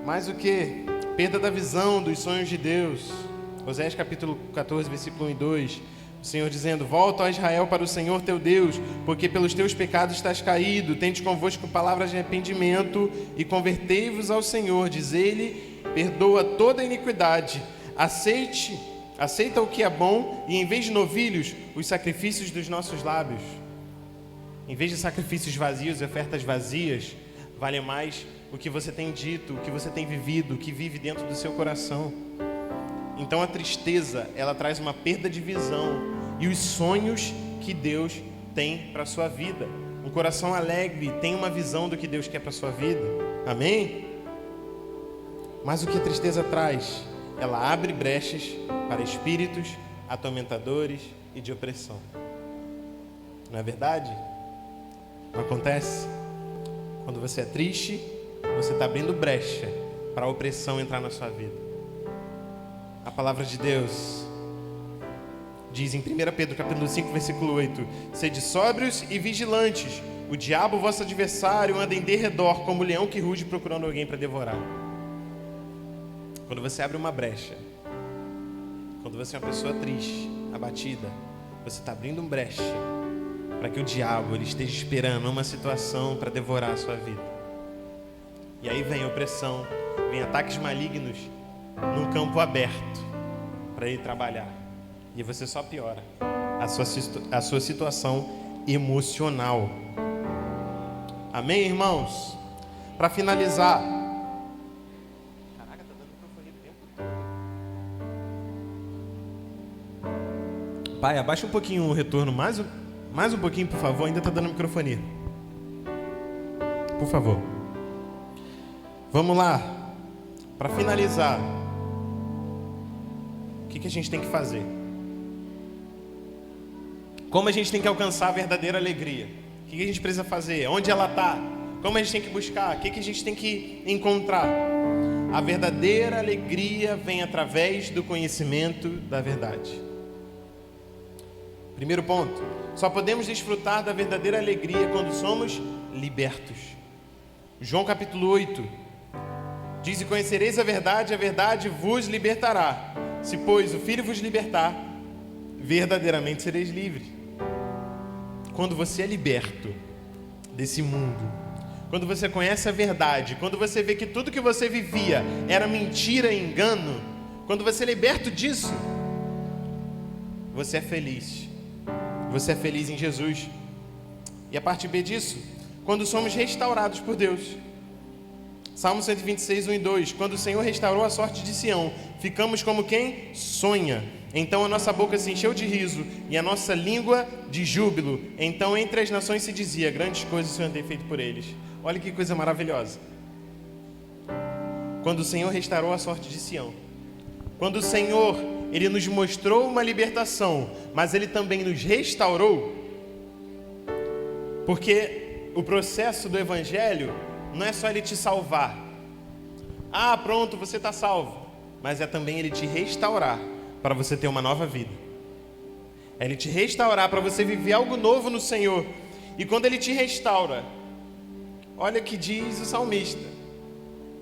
Mais o que? Perda da visão dos sonhos de Deus. Oséias capítulo 14, versículo 1 e 2. O Senhor dizendo: volta, ó Israel, para o Senhor teu Deus, porque pelos teus pecados estás caído. Tende convosco palavras de arrependimento e convertei-vos ao Senhor. Diz ele: perdoa toda a iniquidade. Aceita o que é bom e, em vez de novilhos, os sacrifícios dos nossos lábios. Em vez de sacrifícios vazios e ofertas vazias, vale mais o que você tem dito, o que você tem vivido, o que vive dentro do seu coração. Então a tristeza, ela traz uma perda de visão e os sonhos que Deus tem para a sua vida. Um coração alegre tem uma visão do que Deus quer para a sua vida. Amém? Mas o que a tristeza traz? Ela abre brechas para espíritos atormentadores e de opressão. Não é verdade? Não acontece? Quando você é triste, você está abrindo brecha para a opressão entrar na sua vida. A palavra de Deus diz em 1 Pedro capítulo 5, versículo 8: sede sóbrios e vigilantes, o diabo, vosso adversário, anda em derredor como leão que ruge procurando alguém para devorar. Quando você abre uma brecha, quando você é uma pessoa triste, abatida, você está abrindo uma brecha para que o diabo ele esteja esperando uma situação para devorar a sua vida. E aí vem opressão, vem ataques malignos num campo aberto para ele trabalhar. E você só piora a sua situação emocional. Amém, irmãos? Para finalizar. Caraca, tá dando microfone o tempo todo. Pai, abaixa um pouquinho o retorno, mais um pouquinho, por favor. Ainda tá dando microfone. Por favor. Vamos lá. Para finalizar. O que a gente tem que fazer? Como a gente tem que alcançar a verdadeira alegria? O que a gente precisa fazer? Onde ela está? Como a gente tem que buscar? O que a gente tem que encontrar? A verdadeira alegria vem através do conhecimento da verdade. Primeiro ponto: só podemos desfrutar da verdadeira alegria quando somos libertos. João capítulo 8 diz: e conhecereis a verdade vos libertará. Se, pois, o Filho vos libertar, verdadeiramente sereis livres. Quando você é liberto desse mundo, quando você conhece a verdade, quando você vê que tudo que você vivia era mentira e engano, quando você é liberto disso, você é feliz. Você é feliz em Jesus. E a parte B disso, quando somos restaurados por Deus. Salmo 126, 1 e 2. Quando o Senhor restaurou a sorte de Sião, ficamos como quem sonha. Então a nossa boca se encheu de riso e a nossa língua de júbilo. Então entre as nações se dizia: grandes coisas o Senhor tem feito por eles. Olha que coisa maravilhosa. Quando o Senhor restaurou a sorte de Sião. Quando o Senhor, Ele nos mostrou uma libertação, mas Ele também nos restaurou. Porque o processo do Evangelho não é só Ele te salvar. Ah, pronto, você está salvo. Mas é também Ele te restaurar para você ter uma nova vida. É Ele te restaurar para você viver algo novo no Senhor. E quando Ele te restaura, olha o que diz o salmista: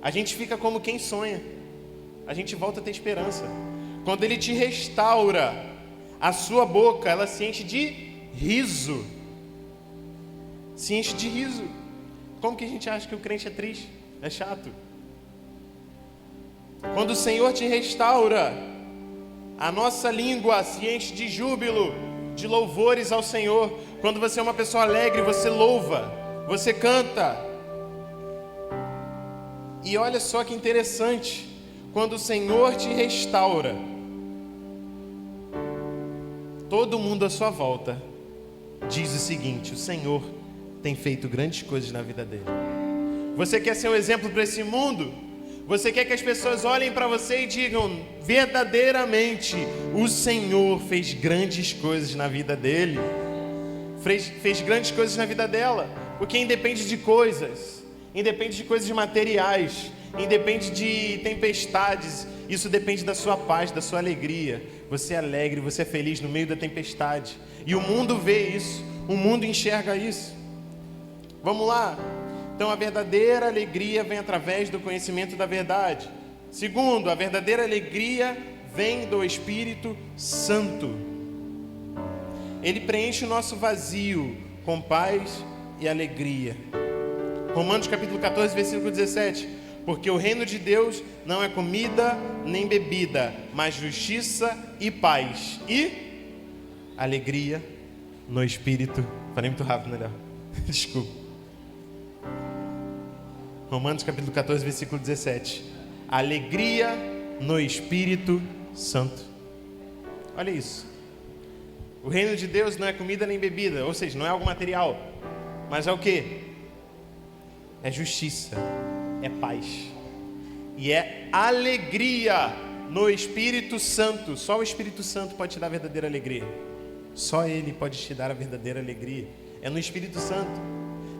a gente fica como quem sonha. A gente volta a ter esperança. Quando Ele te restaura, a sua boca, ela se enche de riso. Se enche de riso. Como que a gente acha que o crente é triste? É chato. Quando o Senhor te restaura, a nossa língua se enche de júbilo, de louvores ao Senhor. Quando você é uma pessoa alegre, você louva, você canta. E olha só que interessante, quando o Senhor te restaura, todo mundo à sua volta diz o seguinte: o Senhor tem feito grandes coisas na vida dele. Você quer ser um exemplo para esse mundo? Você quer que as pessoas olhem para você e digam: verdadeiramente, o Senhor fez grandes coisas na vida dele, fez grandes coisas na vida dela. Porque independe de coisas, independe de coisas materiais, independe de tempestades, isso depende da sua paz, da sua alegria. Você é alegre, você é feliz no meio da tempestade. E o mundo vê isso, o mundo enxerga isso. Vamos lá. Então, a verdadeira alegria vem através do conhecimento da verdade. Segundo, a verdadeira alegria vem do Espírito Santo. Ele preenche o nosso vazio com paz e alegria. Romanos capítulo 14, versículo 17. Porque o reino de Deus não é comida nem bebida, mas justiça e paz e alegria no Espírito. Falei muito rápido, né, Léo? Desculpa. Romanos capítulo 14, versículo 17. Alegria no Espírito Santo. Olha isso. O reino de Deus não é comida nem bebida, ou seja, não é algo material, mas é o quê? É justiça, é paz e é alegria no Espírito Santo. Só o Espírito Santo pode te dar a verdadeira alegria. Só Ele pode te dar a verdadeira alegria. É no Espírito Santo.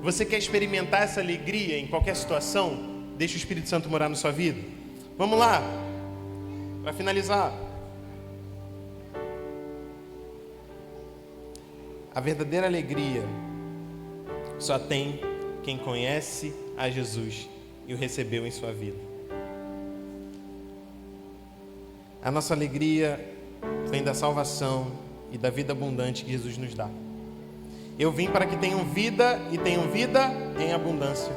Você quer experimentar essa alegria em qualquer situação? Deixa o Espírito Santo morar na sua vida. Vamos lá, para finalizar. A verdadeira alegria só tem quem conhece a Jesus e o recebeu em sua vida. A nossa alegria vem da salvação e da vida abundante que Jesus nos dá. Eu vim para que tenham vida e tenham vida em abundância.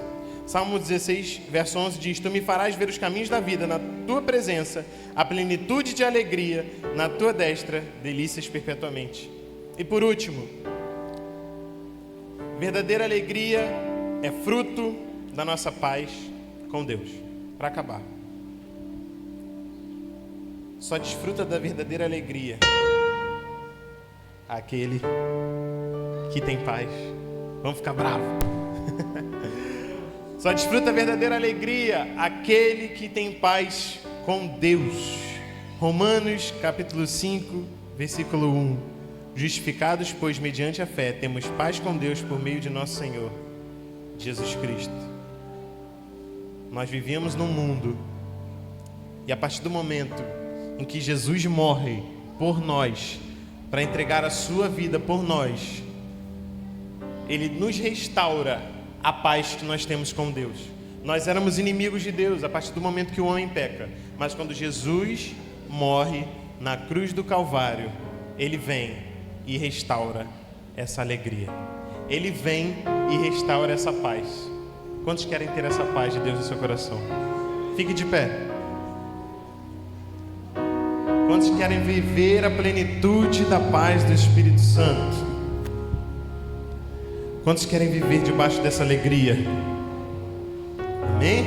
Salmo 16, verso 11 diz: Tu me farás ver os caminhos da vida, na tua presença, a plenitude de alegria, na tua destra, delícias perpetuamente. E por último, verdadeira alegria é fruto da nossa paz com Deus. Para acabar, só desfruta da verdadeira alegria aquele que tem paz. Vamos ficar bravos. Só desfruta da verdadeira alegria aquele que tem paz com Deus. Romanos capítulo 5, versículo 1. Justificados, pois, mediante a fé, temos paz com Deus por meio de nosso Senhor Jesus Cristo. Nós vivíamos num mundo, e a partir do momento em que Jesus morre por nós, para entregar a sua vida por nós, Ele nos restaura a paz que nós temos com Deus. Nós éramos inimigos de Deus a partir do momento que o homem peca, mas quando Jesus morre na cruz do Calvário, Ele vem e restaura essa alegria. Ele vem e restaura essa paz. Quantos querem ter essa paz de Deus no seu coração? Fique de pé. Quantos querem viver a plenitude da paz do Espírito Santo? Quantos querem viver debaixo dessa alegria? Amém?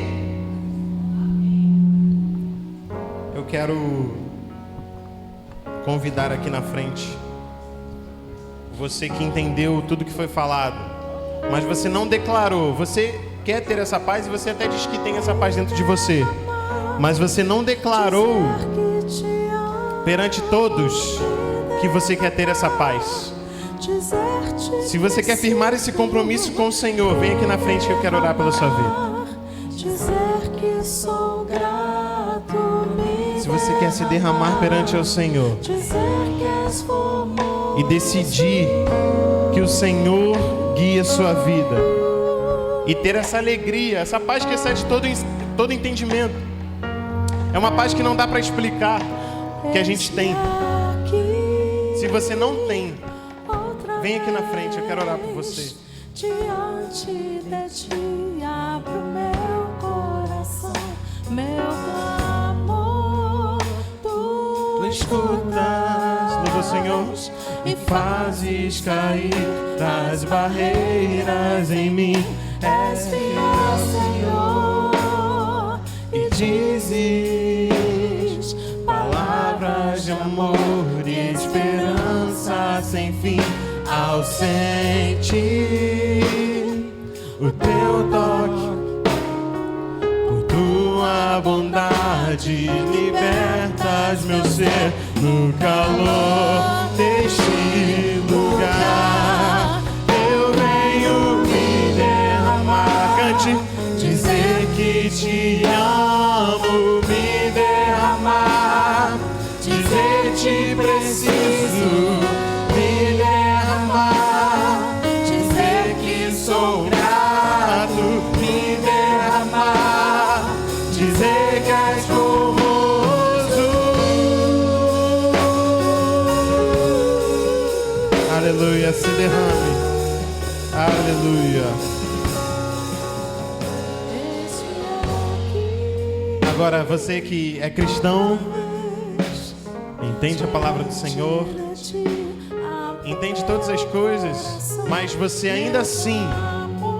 Eu quero convidar aqui na frente você que entendeu tudo que foi falado, mas você não declarou. Você quer ter essa paz e você até diz que tem essa paz dentro de você, mas você não declarou perante todos que você quer ter essa paz. Se você quer firmar esse compromisso com o Senhor, vem aqui na frente que eu quero orar pela sua vida. Se você quer se derramar perante o Senhor e decidir que o Senhor guia a sua vida e ter essa alegria, essa paz que excede todo entendimento, é uma paz que não dá para explicar, que a gente tem. Se você não tem, vem aqui na frente, eu quero orar por você. Diante de ti abro meu coração, meu clamor. Tu escutas, louva o Senhor, e fazes cair as barreiras em mim. És fiel, Senhor, e dizes palavras de amor e esperança sem fim. Ao sentir o teu toque, por tua bondade libertas meu ser no calor deste lugar. Eu venho me derramar, cante, dizer que te amo, me derramar, dizer te preciso, me derramar, dizer que sou grato, me derramar, dizer que és formoso. Aleluia, se derrame. Aleluia. Agora, você que é cristão, entende a palavra do Senhor, entende todas as coisas, mas você ainda assim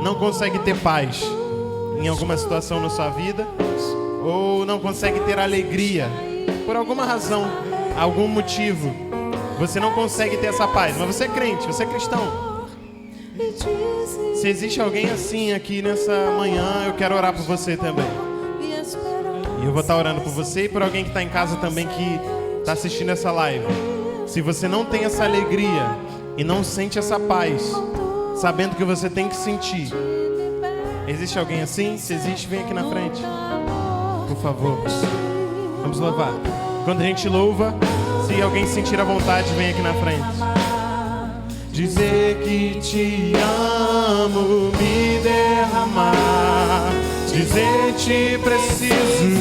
não consegue ter paz em alguma situação na sua vida, ou não consegue ter alegria por alguma razão, algum motivo, você não consegue ter essa paz, mas você é crente, você é cristão. Se existe alguém assim aqui nessa manhã, eu quero orar por você também. E eu vou estar orando por você e por alguém que está em casa também, que está assistindo essa live. Se você não tem essa alegria e não sente essa paz, sabendo que você tem que sentir, existe alguém assim? Se existe, vem aqui na frente, por favor. Vamos louvar. Quando a gente louva, se alguém sentir a vontade, vem aqui na frente. Dizer que te amo, me derramar, dizer te preciso,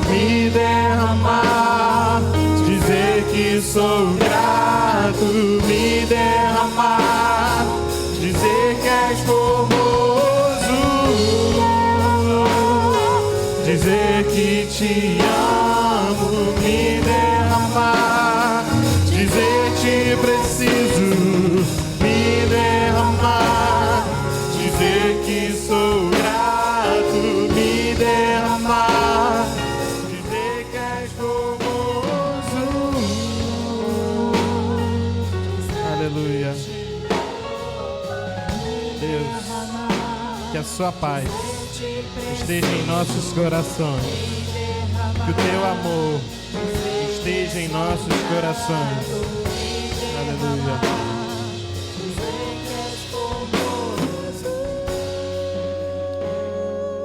me derramar, dizer que sou grato, me derramar, dizer que és formoso, dizer que te amo, me derramar, dizer te preciso, me derramar, dizer que sou grato, me derramar, dizer que és formoso. Aleluia. Deus, que a sua paz esteja em nossos corações, que o teu amor esteja em nossos corações. Aleluia.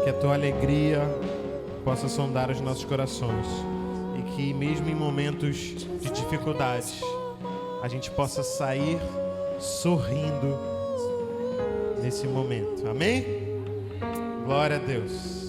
Que a tua alegria possa sondar os nossos corações e que mesmo em momentos de dificuldades a gente possa sair sorrindo nesse momento. Amém? Glória a Deus.